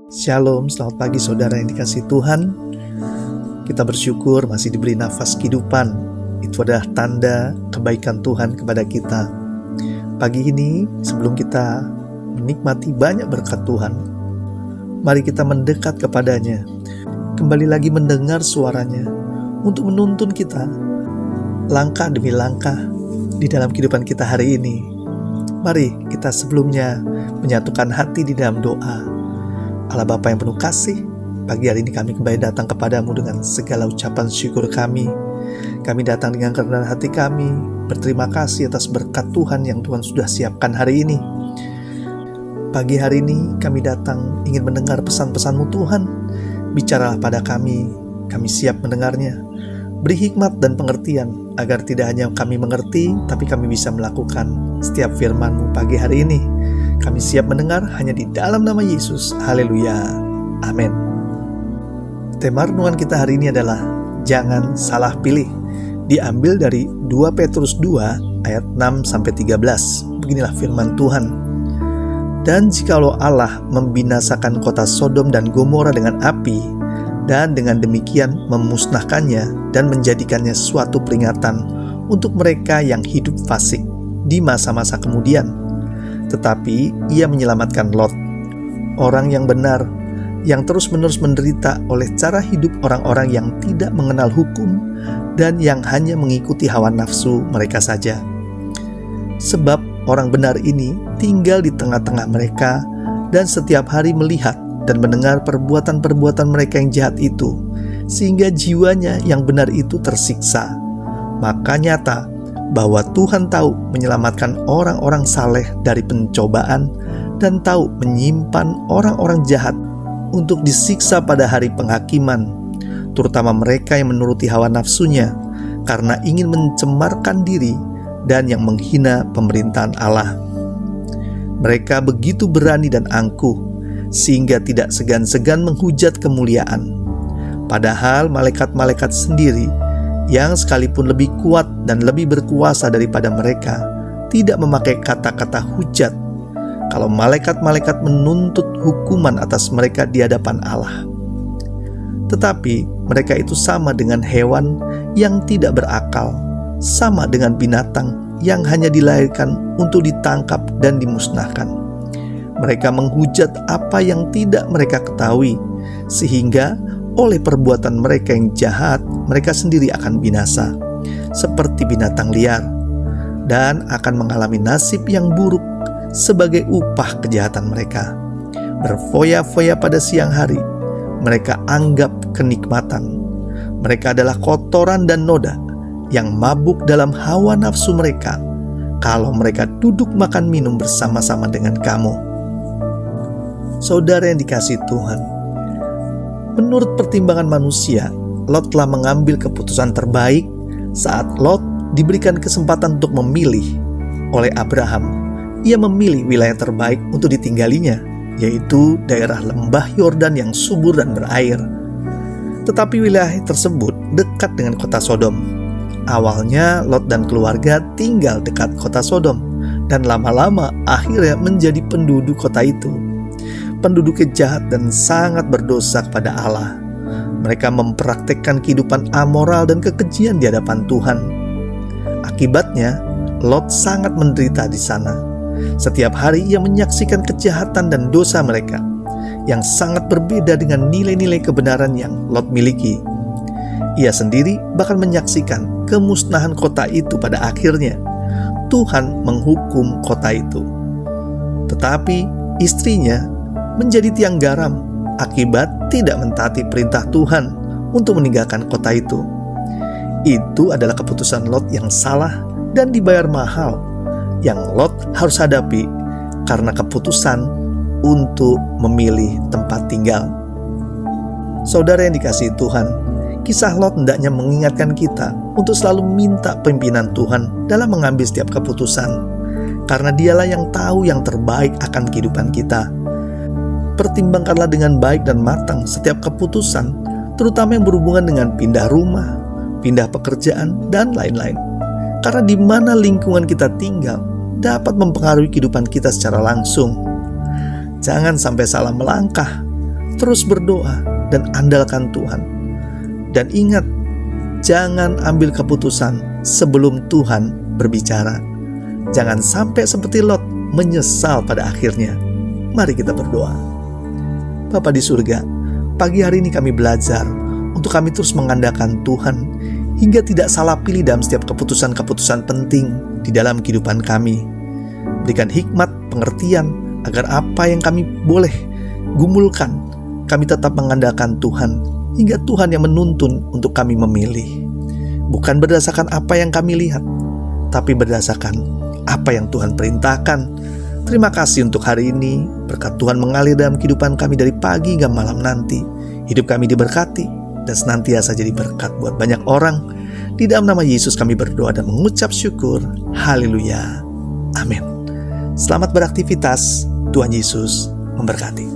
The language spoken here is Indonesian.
Shalom, selamat pagi saudara yang dikasihi Tuhan. Kita bersyukur masih diberi nafas kehidupan. Itu adalah tanda kebaikan Tuhan kepada kita. Pagi ini, sebelum kita menikmati banyak berkat Tuhan, mari kita mendekat kepadanya, kembali lagi mendengar suaranya untuk menuntun kita langkah demi langkah di dalam kehidupan kita hari ini. Mari kita sebelumnya menyatukan hati di dalam doa. Allah Bapa yang penuh kasih, pagi hari ini kami kembali datang kepadamu dengan segala ucapan syukur kami. Kami datang dengan kerendahan hati kami, berterima kasih atas berkat Tuhan yang Tuhan sudah siapkan hari ini. Pagi hari ini kami datang ingin mendengar pesan-pesan-Mu Tuhan. Bicaralah pada kami siap mendengarnya. Beri hikmat dan pengertian, agar tidak hanya kami mengerti, tapi kami bisa melakukan setiap firman-Mu pagi hari ini. Kami siap mendengar hanya di dalam nama Yesus. Haleluya. Amin. Tema renungan kita hari ini adalah jangan salah pilih. Diambil dari 2 Petrus 2 ayat 6-13. Beginilah firman Tuhan. Dan jikalau Allah membinasakan kota Sodom dan Gomora dengan api, dan dengan demikian memusnahkannya dan menjadikannya suatu peringatan untuk mereka yang hidup fasik di masa-masa kemudian, tetapi ia menyelamatkan Lot, orang yang benar, yang terus-menerus menderita oleh cara hidup orang-orang yang tidak mengenal hukum dan yang hanya mengikuti hawa nafsu mereka saja. Sebab orang benar ini tinggal di tengah-tengah mereka dan setiap hari melihat dan mendengar perbuatan-perbuatan mereka yang jahat itu, sehingga jiwanya yang benar itu tersiksa. Maka nyata bahwa Tuhan tahu menyelamatkan orang-orang saleh dari pencobaan dan tahu menyimpan orang-orang jahat untuk disiksa pada hari penghakiman, terutama mereka yang menuruti hawa nafsunya karena ingin mencemarkan diri dan yang menghina pemerintahan Allah. Mereka begitu berani dan angkuh sehingga tidak segan-segan menghujat kemuliaan. Padahal malaikat-malaikat sendiri yang sekalipun lebih kuat dan lebih berkuasa daripada mereka tidak memakai kata-kata hujat kalau malaikat-malaikat menuntut hukuman atas mereka di hadapan Allah. Tetapi mereka itu sama dengan hewan yang tidak berakal, sama dengan binatang yang hanya dilahirkan untuk ditangkap dan dimusnahkan. Mereka menghujat apa yang tidak mereka ketahui, sehingga oleh perbuatan mereka yang jahat, mereka sendiri akan binasa, seperti binatang liar, dan akan mengalami nasib yang buruk sebagai upah kejahatan mereka. Berfoya-foya pada siang hari, mereka anggap kenikmatan. Mereka adalah kotoran dan noda yang mabuk dalam hawa nafsu mereka, kalau mereka duduk makan minum bersama-sama dengan kamu. Saudara yang dikasihi Tuhan, menurut pertimbangan manusia, Lot telah mengambil keputusan terbaik saat Lot diberikan kesempatan untuk memilih oleh Abraham. Ia memilih wilayah terbaik untuk ditinggalinya, yaitu daerah lembah Yordan yang subur dan berair. Tetapi wilayah tersebut dekat dengan kota Sodom. Awalnya Lot dan keluarga tinggal dekat kota Sodom, dan lama-lama akhirnya menjadi penduduk kota itu. Penduduk jahat dan sangat berdosa kepada Allah. Mereka mempraktekkan kehidupan amoral dan kekejian di hadapan Tuhan. Akibatnya, Lot sangat menderita di sana. Setiap hari ia menyaksikan kejahatan dan dosa mereka, yang sangat berbeda dengan nilai-nilai kebenaran yang Lot miliki. Ia sendiri bahkan menyaksikan kemusnahan kota itu pada akhirnya. Tuhan menghukum kota itu. Tetapi istrinya menjadi tiang garam akibat tidak mentaati perintah Tuhan untuk meninggalkan kota itu. Itu adalah keputusan Lot yang salah dan dibayar mahal yang Lot harus hadapi karena keputusan untuk memilih tempat tinggal. Saudara yang dikasihi Tuhan, kisah Lot hendaknya mengingatkan kita untuk selalu minta pimpinan Tuhan dalam mengambil setiap keputusan, karena Dialah yang tahu yang terbaik akan kehidupan kita. Pertimbangkanlah dengan baik dan matang setiap keputusan, terutama yang berhubungan dengan pindah rumah, pindah pekerjaan, dan lain-lain. Karena di mana lingkungan kita tinggal dapat mempengaruhi kehidupan kita secara langsung. Jangan sampai salah melangkah, terus berdoa dan andalkan Tuhan. Dan ingat, jangan ambil keputusan sebelum Tuhan berbicara. Jangan sampai seperti Lot menyesal pada akhirnya. Mari kita berdoa. Bapa di surga, pagi hari ini kami belajar untuk kami terus mengandalkan Tuhan hingga tidak salah pilih dalam setiap keputusan-keputusan penting di dalam kehidupan kami. Berikan hikmat, pengertian, agar apa yang kami boleh gumulkan, kami tetap mengandalkan Tuhan, hingga Tuhan yang menuntun untuk kami memilih. Bukan berdasarkan apa yang kami lihat, tapi berdasarkan apa yang Tuhan perintahkan. Terima kasih untuk hari ini. Berkat Tuhan mengalir dalam kehidupan kami dari pagi hingga malam nanti. Hidup kami diberkati dan senantiasa jadi berkat buat banyak orang. Di dalam nama Yesus kami berdoa dan mengucap syukur. Haleluya. Amin. Selamat beraktivitas. Tuhan Yesus memberkati.